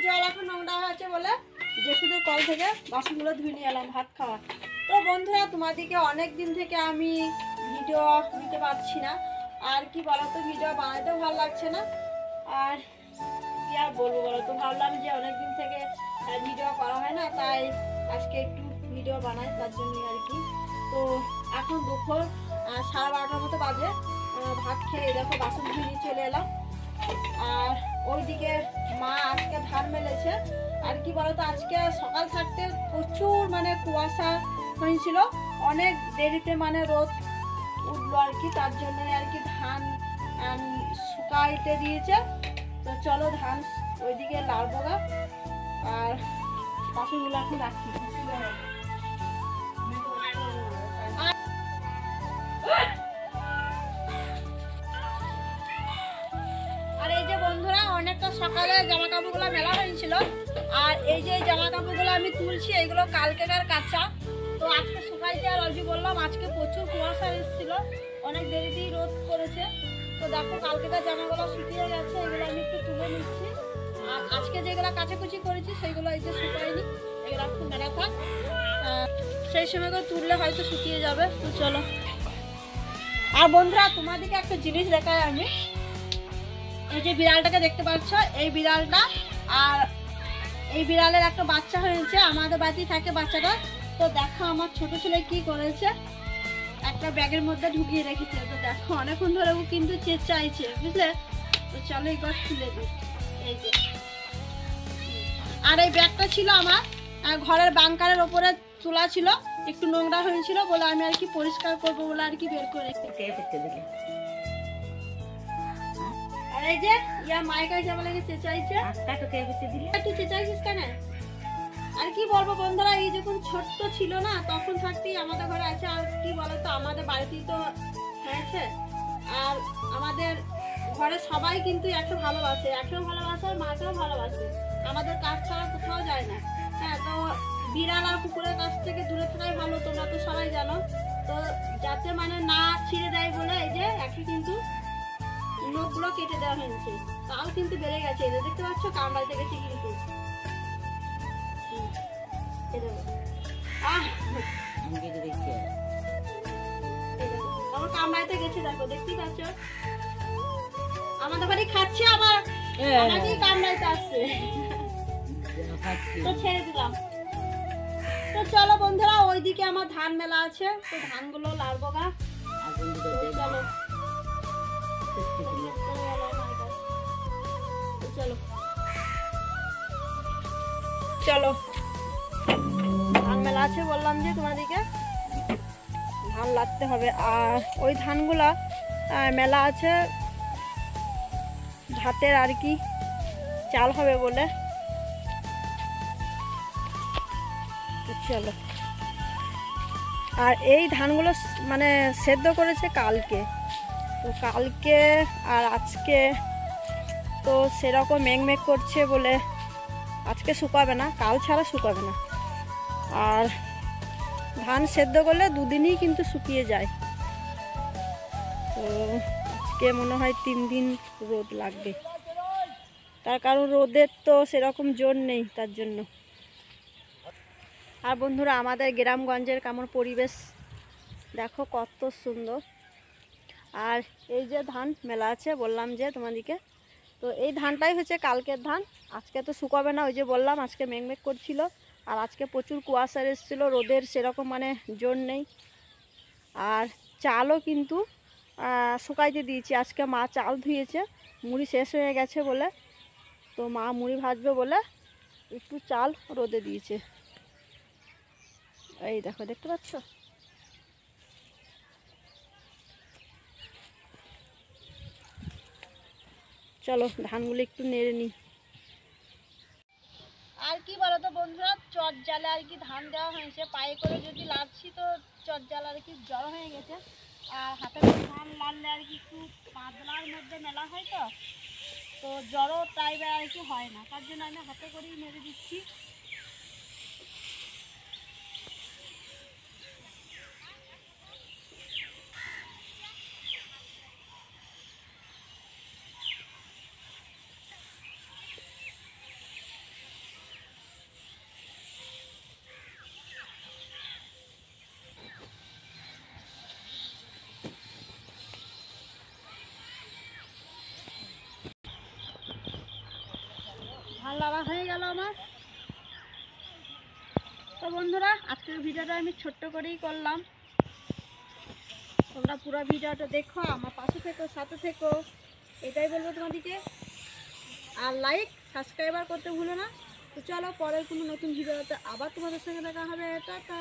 জল এখন নোংরা হয়েছে বলে যে শুধু কল থেকে বাসনগুলো ধুয়ে নিয়ে এলাম ভাত খাওয়া। তো বন্ধুরা, তোমাদেরকে অনেক দিন থেকে আমি ভিডিও দিতে পারছি না, আর কি বলো তো, ভিডিও বানাতেও ভালো লাগছে না। আর কি আর বলবো বলো তো, ভাবলাম যে অনেক দিন থেকে ভিডিও করা হয় না, তাই আজকে একটু ভিডিও বানাই, তার জন্যই আর কি। তো এখন দুপুর 12:30টার মতো বাজে, ভাত খেয়ে দেখো বাসন ধুয়ে নিয়ে চলে এলাম। আর ওইদিকে মা আজকে ধান মেলেছে। আর কি বলতো, আজকে সকাল থাকতে প্রচুর মানে কুয়াশা হয়েছিল, অনেক দেরিতে মানে রোদ উঠলো আর কি, তার জন্য আর কি ধান শুকাইতে দিয়েছে। তো চলো ধান ওইদিকে লাড়বো গা, আর বাসনগুলো এখন রাখি। আর এই যে বন্ধুরা, অনেকটা সকালে জামা কাপড়গুলো মেলা হয়েছিল, আর এই যে জামা কাপড়গুলো আমি তুলছি, এইগুলো কালকেকার কাঁচা, তো আজকে শুকাইতে। আর অজি বললাম আজকে প্রচুর কুয়াশা এসেছিল, অনেক দেরিতেই রোদ করেছে। তো দেখো কালকেকার জামাগুলো শুকিয়ে গেছে, এগুলো আমি একটু তুলে নিচ্ছি। আর আজকে যেগুলো কাচাকুচি করেছি সেগুলো এই যে শুকায়নি, এগুলো একটু মেলা থাক, সেই সময় করে তুললে হয়তো শুকিয়ে যাবে। তো চলো। আর বন্ধুরা, তোমাদেরকে একটা জিনিস দেখাই আমি। এই যে বিড়ালটাকে দেখতে পাচ্ছ, এই বিড়ালটা, আর এই বিড়ালের একটা বাচ্চা হয়েছে, আমাদের বাড়িতেই থাকে বাচ্চাটা। তো দেখো আমার ছোট ছেলে কি করেছে, একটা ব্যাগের মধ্যে ঢুকিয়ে রেখেছে। তো দেখো অনেকক্ষণ ধরে ও কিন্তু চেঁচাইছে, বুঝলে। তো চলো এবার খুলে দিই। এই যে, আর এই ব্যাগটা ছিল আমার ঘরের বাংকারের ওপরে তোলা ছিল, একটু নোংরা হয়েছিল বলে আমি আর কি পরিষ্কার করবো বলে আর কি বের করে দিলে। আর এই যে মায়ের কাছে যাওয়া লাগে চেঁচাইছে, একটু চেঁচাইছিস কেন? আর কি বলবো বন্ধুরা, এই যখন ছোট্ট ছিল না, তখন থাকতেই আমাদের ঘরে আছে। আর কি বলতো, আমাদের বাড়িতেই তো হয়েছে, আর আমাদের ঘরে সবাই কিন্তু একে ভালোবাসে, একেও ভালোবাসে আর মাকেও ভালোবাসে, আমাদের কাজ ছাড়া কোথাও যায় না। হ্যাঁ, তো বিড়াল আর কুকুরের কাছ থেকে দূরে থাকাই ভালো, তোমরা তো সবাই জানো। তো যাতে মানে না ছিঁড়ে দেয় বলে এই যে একে কিন্তু নখগুলো কেটে দেওয়া হয়েছে, তাও কিন্তু বেড়ে গেছে। এই দেখতে পাচ্ছ, কামড়াইতে গেছে কিন্তু। কামড়াইতে গেছে, দেখো দেখতেই পাচ্ছ, আমাদের বাড়ি খাচ্ছে, আবার আমাকেই কামড়াইতে আসছে। তো ছেড়ে দিলাম। তো চলো বন্ধুরা, ওইদিকে আমার ধান মেলা আছে, তো ধানগুলো লাড়বো গা। চলো চলো চলো, ধান মেলা আছে বললাম যে তোমাদেরকে, ধান লাড়তে হবে। আর ওই ধানগুলা মেলা আছে ভাতের আর কি চাল হবে বলে। চলো। আর এই ধানগুলো মানে সেদ্ধ করেছে কালকে, তো কালকে আর আজকে তো সেরকম মেঘ করছে বলে আজকে শুকাবে না, কাল ছাড়া শুকাবে না। আর ধান সেদ্ধ করলে দুদিনই কিন্তু শুকিয়ে যায়, তো আজকে মনে হয় 3 দিন রোদ লাগবে, তার কারণ রোদের তো সেরকম জোর নেই, তার জন্য। আর বন্ধুরা, আমাদের গ্রামগঞ্জের কেমন পরিবেশ দেখো, কত সুন্দর। আর এই যে ধান মেলা আছে বললাম যে তোমাদেরকে, তো এই ধানটাই হচ্ছে কালকের ধান, আজকে তো শুকাবে না, ওই যে বললাম আজকে মেঘ করছিল, আর আজকে প্রচুর কুয়াশা এসেছিলো, রোদের সেরকম মানে জোর নেই। আর চালও কিন্তু শুকাইতে দিয়েছি, আজকে মা চাল ধুয়েছে, মুড়ি শেষ হয়ে গেছে বলে, তো মা মুড়ি ভাজবে বলে একটু চাল রোদে দিয়েছে। এই দেখো, দেখতে পাচ্ছ। চলো ধানগুলো একটু নেড়ে নিই। আর কি বলতো বন্ধুরা, চট জালে আর কি ধান দেওয়া হয়েছে, পায়ে করে যদি লাড়ছি তো চট জাল আর কি জড়ো হয়ে গেছে। আর হাতে করে ধান লাড়লে আর কি একটু পাতলার মধ্যে মেলা হয়, তো জড়ো টাইপের আর কি হয় না, তার জন্য আমি হাতে করেই নেড়ে দিচ্ছি। লাড়া হয়ে গেল আমার। তো বন্ধুরা আজকের ভিডিওটা আমি ছোট্ট করেই করলাম, তোমরা পুরো ভিডিওটা দেখো, আমার পাশে থেকো, সাথে থেকো, এটাই বলবো তোমাদেরকে। আর লাইক সাবস্ক্রাইবার করতে ভুলো না। তো চলো পরের কোনো নতুন ভিডিওতে আবার তোমাদের সঙ্গে দেখা হবে। টাটা।